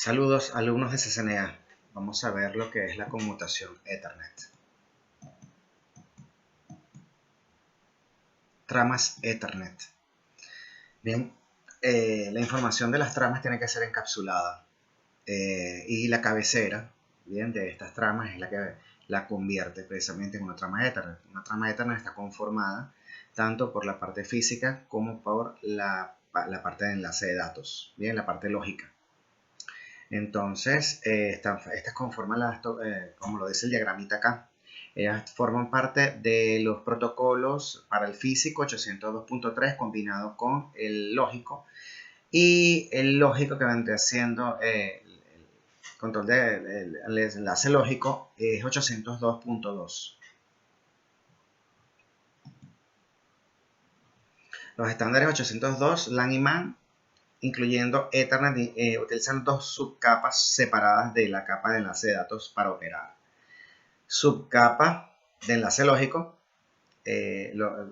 Saludos alumnos de CCNA. Vamos a ver lo que es la conmutación Ethernet. Tramas Ethernet. Bien, la información de las tramas tiene que ser encapsulada y la cabecera, bien, de estas tramas es la que la convierte precisamente en una trama Ethernet. Una trama Ethernet está conformada tanto por la parte física como por la parte de enlace de datos, bien, la parte lógica. Entonces, estas conforman, como lo dice el diagramita acá, ellas forman parte de los protocolos para el físico 802.3 combinado con el lógico. Y el lógico que vendría siendo el control del enlace lógico es 802.2. Los estándares 802, LAN y MAN, incluyendo Ethernet, utilizan dos subcapas separadas de la capa de enlace de datos para operar. Subcapa de enlace lógico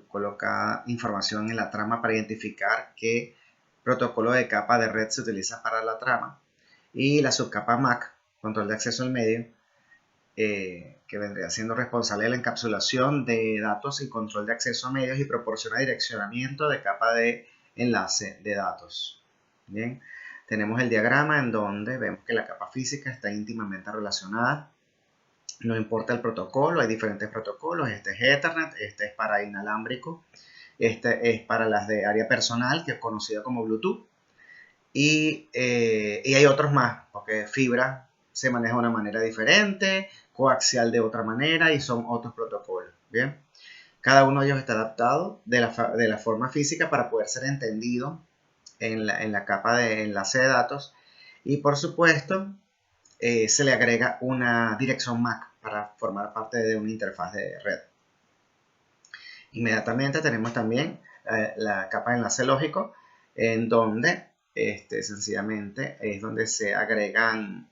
coloca información en la trama para identificar qué protocolo de capa de red se utiliza para la trama. Y la subcapa MAC, control de acceso al medio, que vendría siendo responsable de la encapsulación de datos y control de acceso a medios y proporciona direccionamiento de capa de enlace de datos. Bien, tenemos el diagrama en donde vemos que la capa física está íntimamente relacionada. No importa el protocolo, hay diferentes protocolos. Este es Ethernet, este es para inalámbrico, este es para las de área personal, que es conocido como Bluetooth. Y hay otros más, porque fibra se maneja de una manera diferente, coaxial de otra manera y son otros protocolos. Bien, cada uno de ellos está adaptado de la forma física para poder ser entendido en la capa de enlace de datos. Y por supuesto, se le agrega una dirección MAC para formar parte de una interfaz de red. Inmediatamente tenemos también la capa de enlace lógico, en donde sencillamente es donde se agregan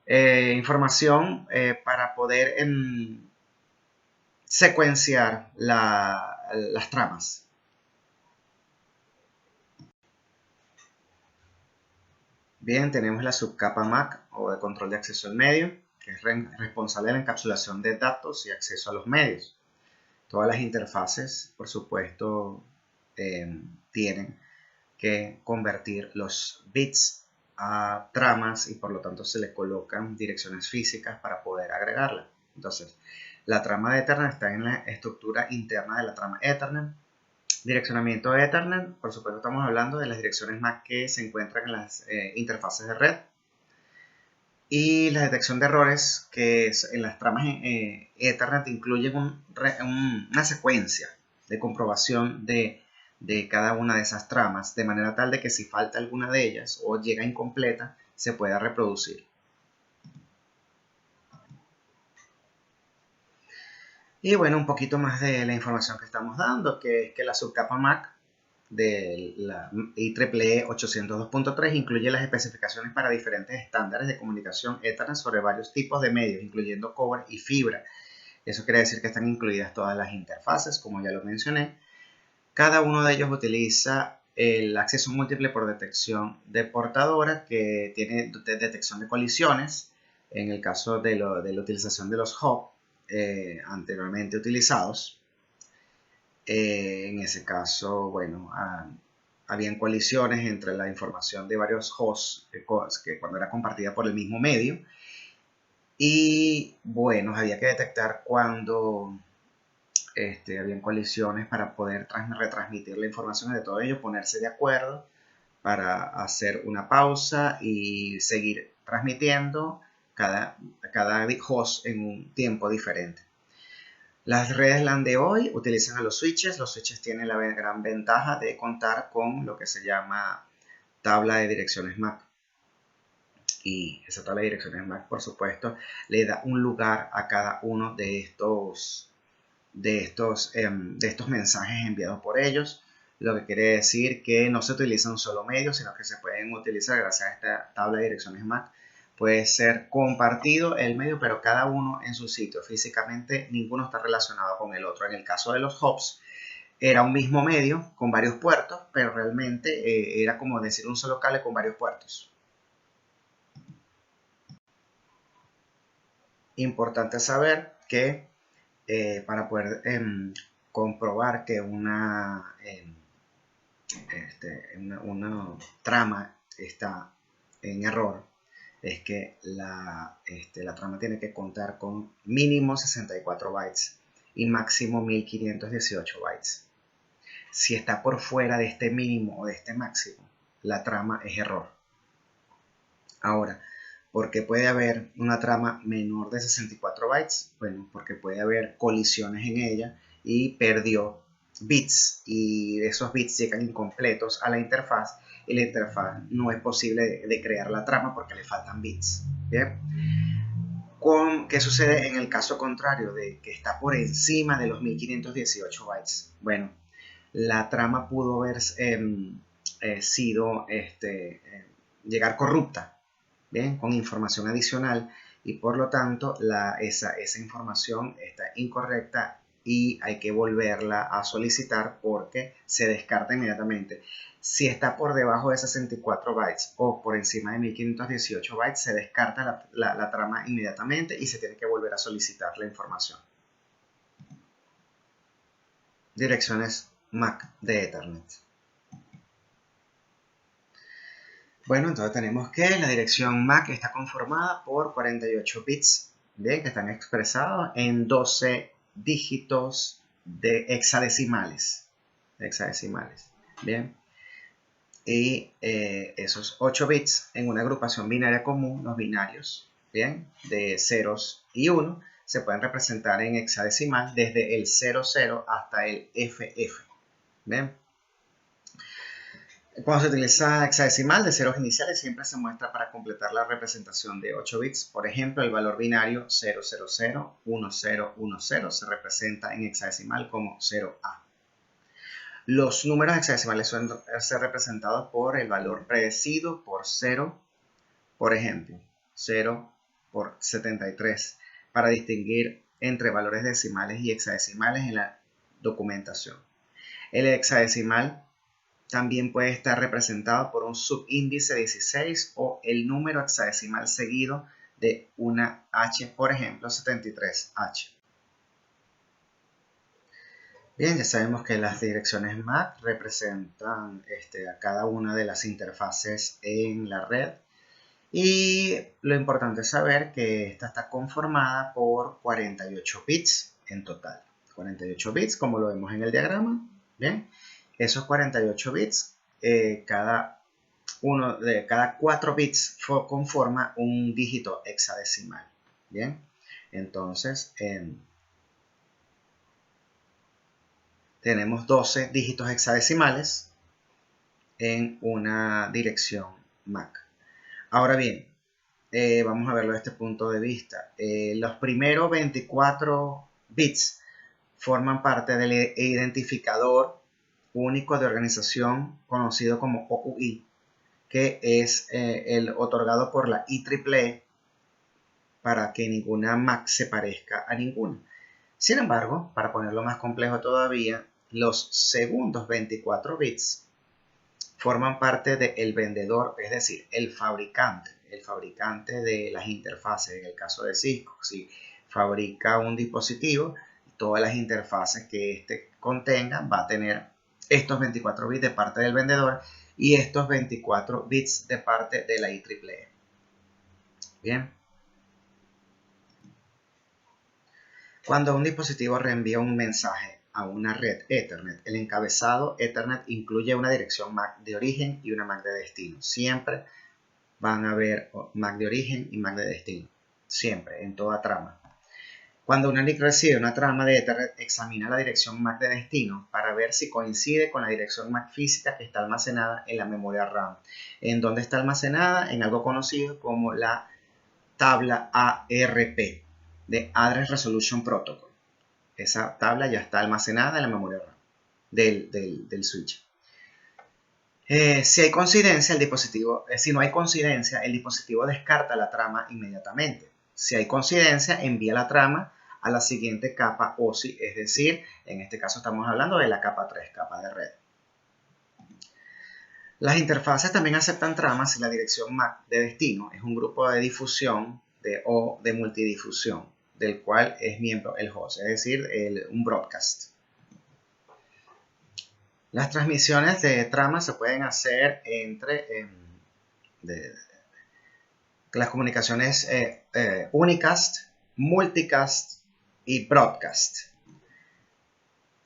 información para poder secuenciar las tramas. Bien, tenemos la subcapa MAC o de control de acceso al medio, que es responsable de la encapsulación de datos y acceso a los medios. Todas las interfaces, por supuesto, tienen que convertir los bits a tramas y por lo tanto se le colocan direcciones físicas para poder agregarla. Entonces, la trama de Ethernet está en la estructura interna de la trama Ethernet. Direccionamiento de Ethernet, por supuesto estamos hablando de las direcciones MAC que se encuentran en las interfaces de red. Y la detección de errores, que en las tramas Ethernet incluyen una secuencia de comprobación de cada una de esas tramas, de manera tal de que si falta alguna de ellas o llega incompleta, se pueda reproducir. Y bueno, un poquito más de la información que estamos dando, que es que la subcapa MAC de la IEEE 802.3 incluye las especificaciones para diferentes estándares de comunicación Ethernet sobre varios tipos de medios, incluyendo cobre y fibra. Eso quiere decir que están incluidas todas las interfaces, como ya lo mencioné. Cada uno de ellos utiliza el acceso múltiple por detección de portadora, que tiene detección de colisiones, en el caso de la utilización de los hubs anteriormente utilizados. En ese caso, bueno, habían colisiones entre la información de varios hosts que cuando era compartida por el mismo medio. Y bueno, había que detectar cuando habían colisiones para poder retransmitir la información de todo ello, ponerse de acuerdo para hacer una pausa y seguir transmitiendo cada host en un tiempo diferente. Las redes LAN de hoy utilizan a los switches. Los switches tienen la gran ventaja de contar con lo que se llama tabla de direcciones MAC. Y esa tabla de direcciones MAC, por supuesto, le da un lugar a cada uno de estos mensajes enviados por ellos. Lo que quiere decir que no se utiliza un solo medio, sino que se pueden utilizar gracias a esta tabla de direcciones MAC. Puede ser compartido el medio, pero cada uno en su sitio. Físicamente ninguno está relacionado con el otro. En el caso de los hubs, era un mismo medio con varios puertos, pero realmente era como decir un solo cable con varios puertos. Importante saber que para poder comprobar que una trama está en error, es que la trama tiene que contar con mínimo 64 bytes y máximo 1518 bytes. Si está por fuera de este mínimo o de este máximo, la trama es error. Ahora, ¿por qué puede haber una trama menor de 64 bytes? Bueno, porque puede haber colisiones en ella y perdió bits, y esos bits llegan incompletos a la interfaz, y la interfaz no es posible de crear la trama porque le faltan bits. ¿Bien? ¿Qué sucede en el caso contrario de que está por encima de los 1518 bytes? Bueno, la trama pudo haber sido llegar corrupta, ¿bien? Con información adicional, y por lo tanto esa información está incorrecta y hay que volverla a solicitar porque se descarta inmediatamente. Si está por debajo de 64 bytes o por encima de 1518 bytes, se descarta la trama inmediatamente y se tiene que volver a solicitar la información. Direcciones MAC de Ethernet. Bueno, entonces tenemos que la dirección MAC está conformada por 48 bits, ¿bien? Que están expresados en 12 dígitos de hexadecimales. ¿Bien? Y esos 8 bits en una agrupación binaria común, los binarios, ¿bien? De ceros y 1, se pueden representar en hexadecimal desde el 00 hasta el FF. ¿Bien? Cuando se utiliza hexadecimal de ceros iniciales, siempre se muestra para completar la representación de 8 bits. Por ejemplo, el valor binario 0001010 se representa en hexadecimal como 0A. Los números hexadecimales suelen ser representados por el valor predecido por 0, por ejemplo, 0 por 73, para distinguir entre valores decimales y hexadecimales en la documentación. El hexadecimal también puede estar representado por un subíndice 16 o el número hexadecimal seguido de una H, por ejemplo, 73H. Bien, ya sabemos que las direcciones MAC representan a cada una de las interfaces en la red, y lo importante es saber que esta está conformada por 48 bits en total. 48 bits, como lo vemos en el diagrama. Bien, esos 48 bits, cada 4 bits conforma un dígito hexadecimal. Bien, entonces tenemos 12 dígitos hexadecimales en una dirección MAC. Ahora bien, vamos a verlo desde este punto de vista. Los primeros 24 bits forman parte del identificador único de organización conocido como OUI, que es el otorgado por la IEEE para que ninguna MAC se parezca a ninguna. Sin embargo, para ponerlo más complejo todavía, los segundos 24 bits forman parte del vendedor, es decir, el fabricante de las interfaces. En el caso de Cisco, si fabrica un dispositivo, todas las interfaces que éste contenga va a tener estos 24 bits de parte del vendedor y estos 24 bits de parte de la IEEE. Bien. Cuando un dispositivo reenvía un mensaje a una red Ethernet, el encabezado Ethernet incluye una dirección MAC de origen y una MAC de destino. Siempre van a haber MAC de origen y MAC de destino. Siempre, en toda trama. Cuando una NIC recibe una trama de Ethernet, examina la dirección MAC de destino para ver si coincide con la dirección MAC física que está almacenada en la memoria RAM. ¿En dónde está almacenada? En algo conocido como la tabla ARP, de Address Resolution Protocol. Esa tabla ya está almacenada en la memoria RAM del switch. Si hay coincidencia, si no hay coincidencia, el dispositivo descarta la trama inmediatamente. Si hay coincidencia, envía la trama a la siguiente capa OSI, es decir, en este caso estamos hablando de la capa 3, capa de red. Las interfaces también aceptan tramas si la dirección MAC de destino es un grupo de difusión o de multidifusión, del cual es miembro el host, es decir, un broadcast. Las transmisiones de tramas se pueden hacer entre las comunicaciones unicast, multicast y broadcast.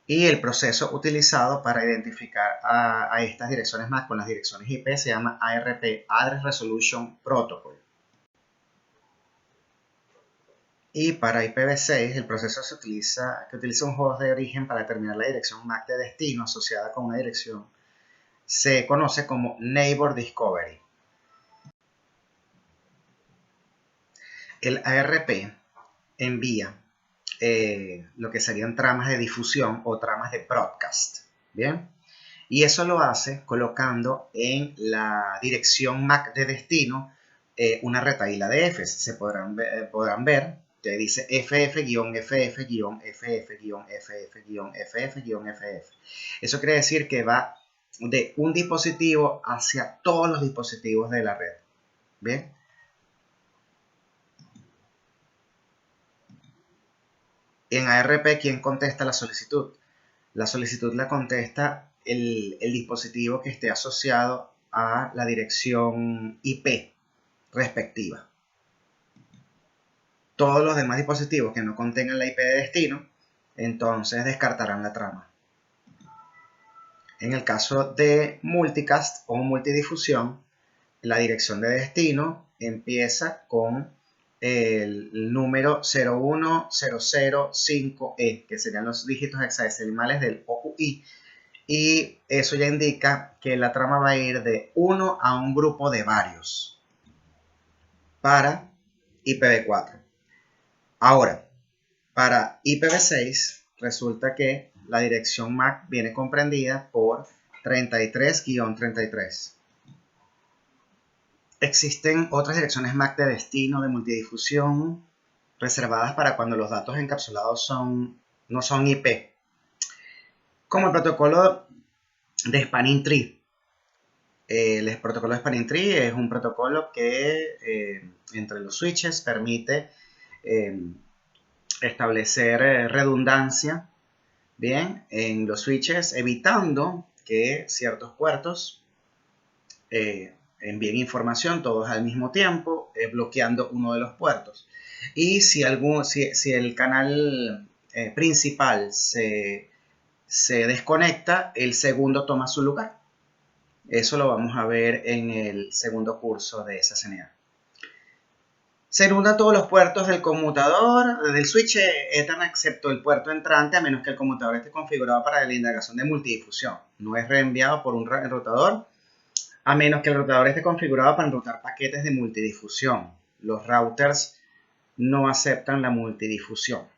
Y el proceso utilizado para identificar a estas direcciones MAC con las direcciones IP se llama ARP, Address Resolution Protocol. Y para IPv6 el proceso que utiliza un host de origen para determinar la dirección MAC de destino asociada con una dirección se conoce como Neighbor Discovery. El ARP envía lo que serían tramas de difusión o tramas de broadcast, ¿bien? Y eso lo hace colocando en la dirección MAC de destino una retahíla de Fs. Se podrán ver que dice FF-FF-FF-FF-FF. Eso quiere decir que va de un dispositivo hacia todos los dispositivos de la red, ¿bien? En ARP, ¿quién contesta la solicitud? La solicitud la contesta el dispositivo que esté asociado a la dirección IP respectiva. Todos los demás dispositivos que no contengan la IP de destino, entonces descartarán la trama. En el caso de multicast o multidifusión, la dirección de destino empieza con el número 01005E, que serían los dígitos hexadecimales del OUI, y eso ya indica que la trama va a ir de 1 a un grupo de varios para IPv4. Ahora, para IPv6 resulta que la dirección MAC viene comprendida por 33-33. Existen otras direcciones MAC de destino de multidifusión reservadas para cuando los datos encapsulados no son IP, como el protocolo de Spanning Tree. El protocolo de Spanning Tree es un protocolo que entre los switches permite establecer redundancia, bien, en los switches, evitando que ciertos puertos envíen información todos al mismo tiempo, bloqueando uno de los puertos. Y si el canal principal se desconecta, el segundo toma su lugar. Eso lo vamos a ver en el segundo curso de SSNA. Se inunda todos los puertos del conmutador, del switch Ethernet, excepto el puerto entrante, a menos que el conmutador esté configurado para la indagación de multidifusión. No es reenviado por un enrutador, a menos que el enrutador esté configurado para enrutar paquetes de multidifusión. Los routers no aceptan la multidifusión,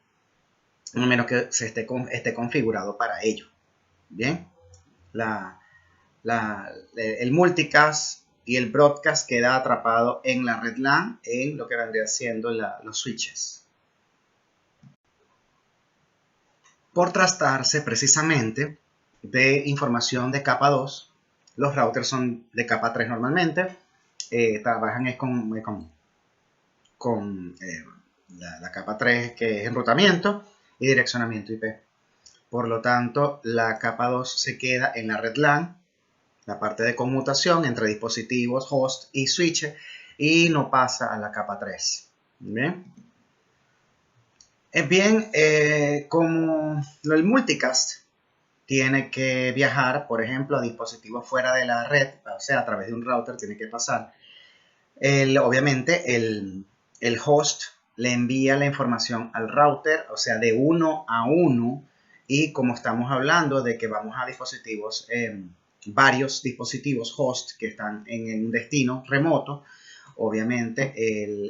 a menos que esté configurado para ello. Bien, el multicast y el broadcast queda atrapado en la red LAN, en lo que vendría siendo los switches. Por tratarse precisamente de información de capa 2, los routers son de capa 3 normalmente, trabajan con la capa 3, que es enrutamiento y direccionamiento IP. Por lo tanto, la capa 2 se queda en la red LAN, la parte de conmutación entre dispositivos, host y switch, y no pasa a la capa 3. Bien, como el multicast tiene que viajar, por ejemplo, a dispositivos fuera de la red, o sea, a través de un router tiene que pasar. Obviamente, el host le envía la información al router, o sea, de uno a uno, y como estamos hablando de que vamos a dispositivos, varios dispositivos host que están en un destino remoto, obviamente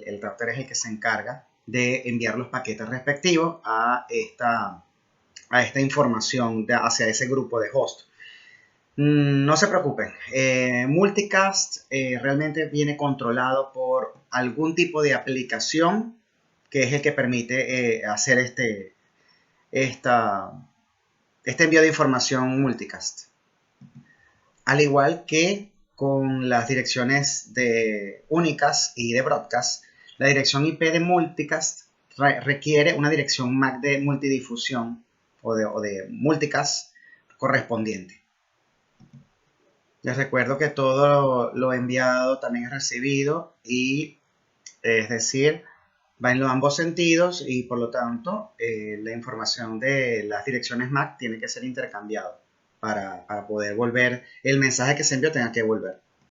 el router es el que se encarga de enviar los paquetes respectivos a esta información hacia ese grupo de host. No se preocupen, multicast realmente viene controlado por algún tipo de aplicación que es el que permite hacer este envío de información multicast. Al igual que con las direcciones de unicast y de broadcast, la dirección IP de multicast requiere una dirección MAC de multidifusión o de multicast correspondiente. Les recuerdo que todo lo enviado también es recibido, y es decir, va en los ambos sentidos, y por lo tanto la información de las direcciones MAC tiene que ser intercambiada para poder volver, el mensaje que se envió tenga que volver.